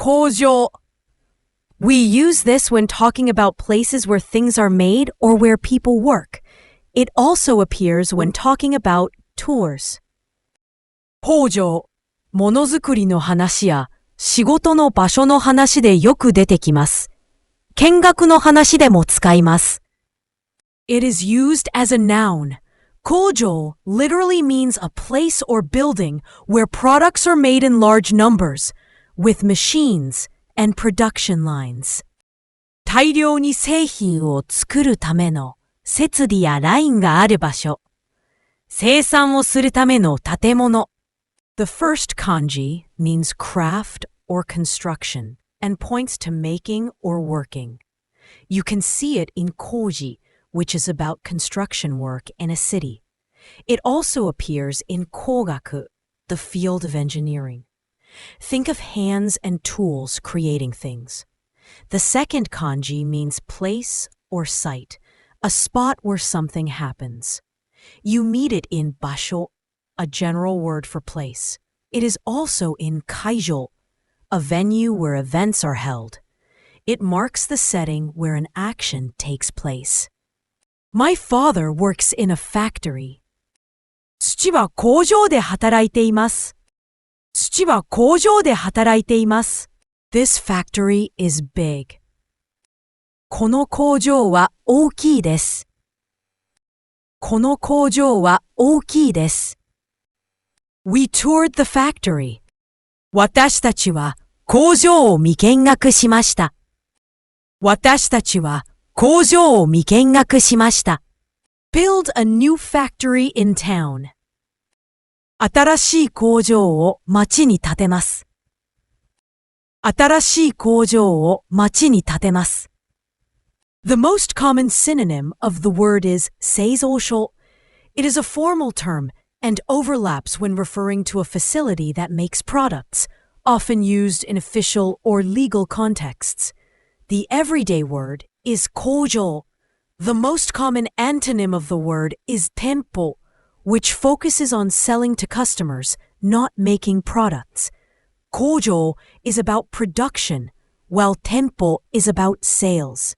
工場. We use this when talking about places where things are made or where people work. It also appears when talking about tours. 工場. ものづくりの話や仕事の場所の話でよく出てきます。見学の話でも使います。It is used as a noun. 工場 literally means a place or building where products are made in large numbers, with machines and production lines. 大量に製品を作るための設備やラインがある場所。生産をするための建物。The first kanji means craft or construction and points to making or working. You can see it in koji, which is about construction work in a city. It also appears in kogaku, the field of engineering. Think of hands and tools creating things. The second kanji means place or site, a spot where something happens. You meet it in basho, a general word for place. It is also in kaijo, a venue where events are held. It marks the setting where an action takes place. My father works in a factory. 父は工場で働いています。父は工場で働いています。This factory is big. この工場は大きいです。この工場は大きいです。We toured the factory. 私たちは工場を見見学しました。私たちは工場を見見学しました。Build a new factory in town. 新しい工場を町に建てます。新しい工場を町に建てます。The most common synonym of the word is seizosho. It is a formal term and overlaps when referring to a facility that makes products, often used in official or legal contexts. The everyday word is koujou. The most common antonym of the word is tempo, which focuses on selling to customers, not making products. Koujou is about production, while tempo is about sales.